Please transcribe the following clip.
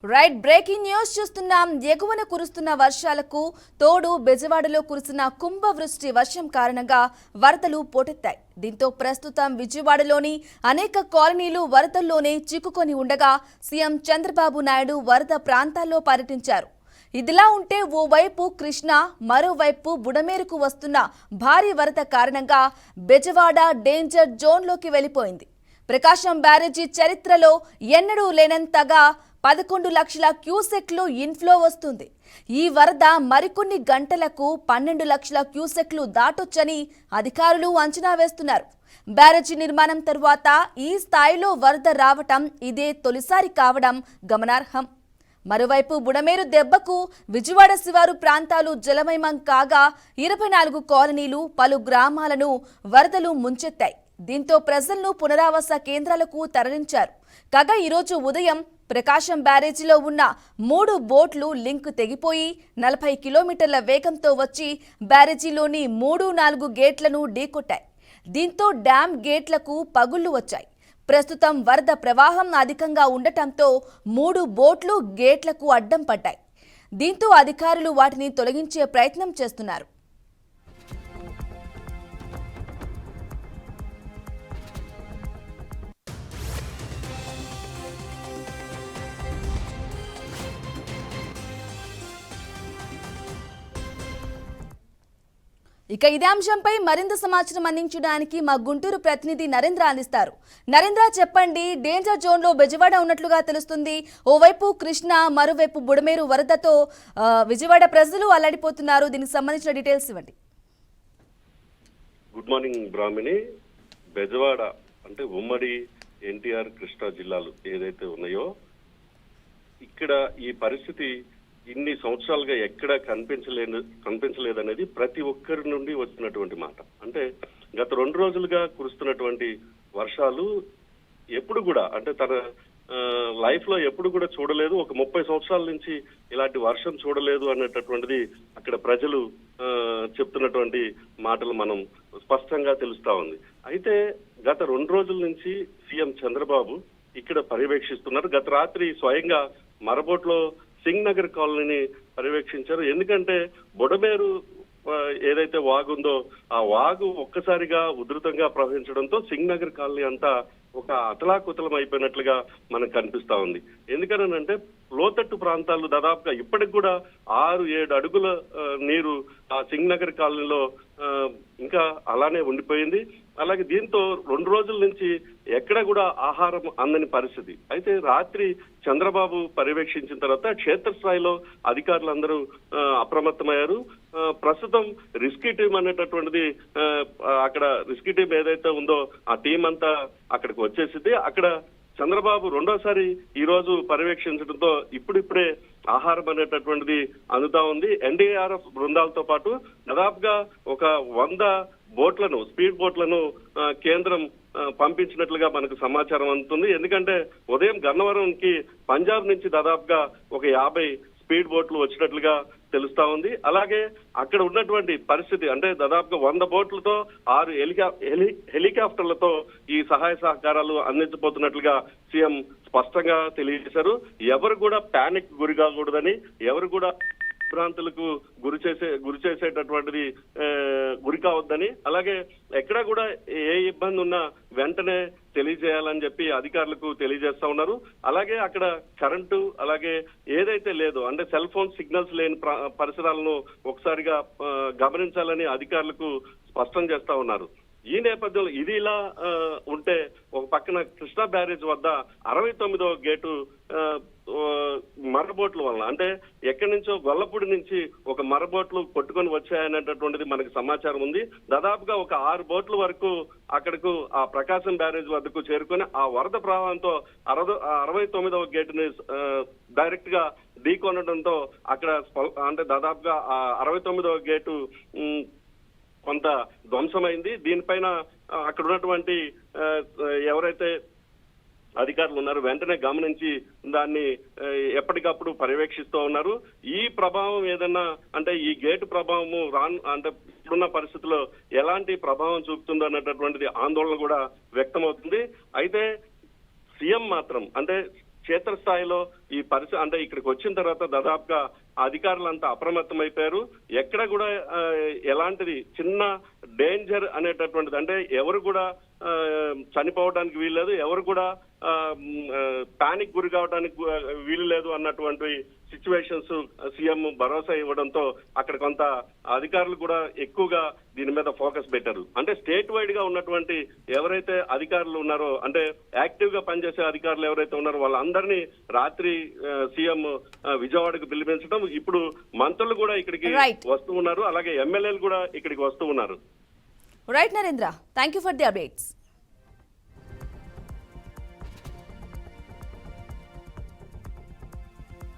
Right breaking news చూస్తున్నాం. ఎగువన కురుస్తున్న వర్షాలకు తోడు బెజవాడలో కురిసిన కుంభవృష్టి వర్షం కారణంగా వరదలు పోటెత్తాయి. దీంతో ప్రస్తుతం విజయవాడలోని అనేక కాలనీలు వరదల్లోనే చిక్కుకొని ఉండగా సీఎం చంద్రబాబు నాయుడు వరద ప్రాంతాల్లో పర్యటించారు. ఇదిలా ఉంటే ఓవైపు కృష్ణా, మరోవైపు బుడమేరుకు వస్తున్న భారీ వరద కారణంగా బెజవాడ డేంజర్ జోన్లోకి వెళ్లిపోయింది. ప్రకాశం బ్యారేజీ చరిత్రలో ఎన్నడూ లేనంతగా 11 లక్షల క్యూసెక్లు ఇన్ఫ్లో వస్తుంది. ఈ వరద మరికొన్ని గంటలకు 12 లక్షల క్యూసెక్లు దాటొచ్చని అధికారులు అంచనా వేస్తున్నారు. బ్యారేజీ నిర్మాణం తరువాత ఈ స్థాయిలో వరద రావటం ఇదే తొలిసారి కావడం గమనార్హం. మరోవైపు బుడమేరు దెబ్బకు విజయవాడ శివారు ప్రాంతాలు జలమయమం కాగా 24 కాలనీలు, పలు గ్రామాలను వరదలు ముంచెత్తాయి. దీంతో ప్రజలను పునరావాస కేంద్రాలకు తరలించారు. కాగా ఈరోజు ఉదయం ప్రకాశం బ్యారేజీలో ఉన్న 3 బోట్లు లింక్ తెగిపోయి 40 కిలోమీటర్ల వేగంతో వచ్చి బ్యారేజీలోని 3-4 గేట్లను ఢీకొట్టాయి. దీంతో డ్యాం గేట్లకు పగుళ్లు వచ్చాయి. ప్రస్తుతం వరద ప్రవాహం అధికంగా ఉండటంతో 3 బోట్లు గేట్లకు అడ్డం పడ్డాయి. దీంతో అధికారులు వాటిని తొలగించే ప్రయత్నం చేస్తున్నారు. ఇక ఇదే అంశంపై మరింత సమాచారం అందించడానికి మా గుంటూరు ప్రతినిధి నరేంద్ర అందిస్తారు. నరేంద్ర, చెప్పండి. డేంజర్ జోన్ లో బెజవాడ ఉన్నట్లుగా తెలుస్తుంది. ఓవైపు కృష్ణ, మరోవైపు బుడమేరు వరదతో విజయవాడ ప్రజలు అల్లాడిపోతున్నారు. దీనికి సంబంధించిన డీటెయిల్స్ ఇవ్వండి. Good morning Brahmani. బెజవాడ అంటే ఉమ్మడి ఎన్టీఆర్ కృష్ణా జిల్లాలు ఏదైతే ఉన్నాయో ఇక్కడ ఈ పరిస్థితి ఇన్ని సంవత్సరాలుగా ఎక్కడ కనిపించలేదనేది ప్రతి ఒక్కరి నుండి వచ్చినటువంటి మాట. అంటే గత 2 రోజులుగా కురుస్తున్నటువంటి వర్షాలు ఎప్పుడు కూడా అంటే తన లైఫ్ లో ఎప్పుడు కూడా చూడలేదు. ఒక 30 సంవత్సరాల నుంచి ఇలాంటి వర్షం చూడలేదు అనేటటువంటిది అక్కడ ప్రజలు చెప్తున్నటువంటి మాటలు మనం స్పష్టంగా తెలుస్తా ఉంది. అయితే గత 2 రోజుల నుంచి సీఎం చంద్రబాబు ఇక్కడ పర్యవేక్షిస్తున్నారు. గత రాత్రి స్వయంగా మరబోట్లో సింగ్ నగర్ కాలనీని పర్యవేక్షించారు. ఎందుకంటే బుడమేరు ఏదైతే వాగు ఉందో ఆ వాగు ఒక్కసారిగా ఉధృతంగా ప్రవహించడంతో సింగ్ నగర్ కాలనీ అంతా ఒక అతలాకుతలం అయిపోయినట్లుగా మనకు కనిపిస్తా ఉంది. ఎందుకనంటే లోతట్టు ప్రాంతాలు దాదాపుగా ఇప్పటికి కూడా 6-7 అడుగుల నీరు ఆ సింగ్ నగర్ కాలనీలో ఇంకా అలానే ఉండిపోయింది. అలాగే దీంతో 2 రోజుల నుంచి ఎక్కడ కూడా ఆహారం అందని పరిస్థితి. అయితే రాత్రి చంద్రబాబు పర్యవేక్షించిన తర్వాత క్షేత్రస్థాయిలో అధికారులందరూ అప్రమత్తమయ్యారు. ప్రస్తుతం రెస్క్యూ టీం అనేటటువంటిది అక్కడ రెస్క్యూ టీం ఏదైతే ఉందో ఆ టీం అంతా అక్కడికి వచ్చేసింది. అక్కడ చంద్రబాబు రెండోసారి ఈ రోజు పర్యవేక్షించడంతో ఇప్పుడిప్పుడే ఆహారం అనేటటువంటిది అందుతా ఉంది. ఎన్డీఆర్ఎఫ్ బృందాలతో పాటు దాదాపుగా ఒక 100 బోట్లను, స్పీడ్ బోట్లను కేంద్రం పంపించినట్లుగా మనకు సమాచారం అందుతుంది. ఎందుకంటే ఉదయం గన్నవరంకి పంజాబ్ నుంచి దాదాపుగా ఒక 50 స్పీడ్ బోట్లు వచ్చినట్లుగా తెలుస్తా ఉంది. అలాగే అక్కడ ఉన్నటువంటి పరిస్థితి అంటే దాదాపుగా 100 బోట్లతో 6 హెలికాప్టర్లతో ఈ సహాయ సహకారాలు అందించబోతున్నట్లుగా సీఎం స్పష్టంగా తెలియజేశారు. ఎవరు కూడా ప్యానిక్ గురి కాకూడదని, ఎవరు కూడా భ్రాంతులకు గురి చేసేటటువంటిది గురి కావద్దని, అలాగే ఎక్కడా కూడా ఏ ఇబ్బంది ఉన్నా వెంటనే తెలియజేయాలని చెప్పి అధికారులకు తెలియజేస్తా ఉన్నారు. అలాగే అక్కడ కరెంటు అలాగే ఏదైతే లేదో అంటే సెల్ ఫోన్ సిగ్నల్స్ లేని పరిసరాలను ఒకసారిగా గమనించాలని అధికారులకు స్పష్టం చేస్తా ఉన్నారు. ఈ నేపథ్యంలో ఇది ఇలా ఉంటే ఒక పక్కన కృష్ణా బ్యారేజ్ వద్ద 69వ గేటు మరబోట్ల వలన అంటే ఎక్కడి నుంచో గొల్లపూడి నుంచి ఒక మరబోట్లు కొట్టుకొని వచ్చాయనేటటువంటిది మనకు సమాచారం ఉంది. దాదాపుగా ఒక 6 బోట్ల వరకు అక్కడకు ఆ ప్రకాశం బ్యారేజ్ వద్దకు చేరుకొని ఆ వరద ప్రవాహంతో 69వ గేటుని డైరెక్ట్ గా ఢీకొనడంతో అక్కడ అంటే దాదాపుగా ఆ 69వ గేటు కొంత ధ్వంసమైంది. దీనిపైన అక్కడ ఉన్నటువంటి ఎవరైతే అధికారులు ఉన్నారు వెంటనే గమనించి దాన్ని ఎప్పటికప్పుడు పర్యవేక్షిస్తూ ఉన్నారు. ఈ ప్రభావం ఏదన్నా అంటే ఈ గేటు ప్రభావము అంటే ఇప్పుడున్న పరిస్థితుల్లో ఎలాంటి ప్రభావం చూపుతుందో అన్నటువంటిది ఆందోళన కూడా వ్యక్తమవుతుంది. అయితే సీఎం మాత్రం అంటే క్షేత్రస్థాయిలో ఈ పరిస్థితి అంటే ఇక్కడికి వచ్చిన తర్వాత దాదాపుగా అధికారులంతా అప్రమత్తమైపోయారు. ఎక్కడ కూడా ఎలాంటిది చిన్న డేంజర్ అనేటటువంటిది అంటే ఎవరు కూడా చనిపోవడానికి వీల్లేదు, ఎవరు కూడా పానిక్ గురి కావడానికి వీలు లేదు అన్నటువంటి సిచ్యువేషన్స్ సీఎం భరోసా ఇవ్వడంతో అక్కడ కొంత అధికారులు కూడా ఎక్కువగా దీని మీద ఫోకస్ పెట్టారు. అంటే స్టేట్ వైడ్ గా ఉన్నటువంటి ఎవరైతే అధికారులు ఉన్నారో అంటే యాక్టివ్ గా పనిచేసే అధికారులు ఎవరైతే ఉన్నారో వాళ్ళందరినీ రాత్రి సీఎం విజయవాడకు పిలిపించడం, ఇప్పుడు మంత్రులు కూడా ఇక్కడికి వస్తూ ఉన్నారు, అలాగే ఎమ్మెల్యేలు కూడా ఇక్కడికి వస్తూ ఉన్నారు. Right Narendra, thank you for the updates.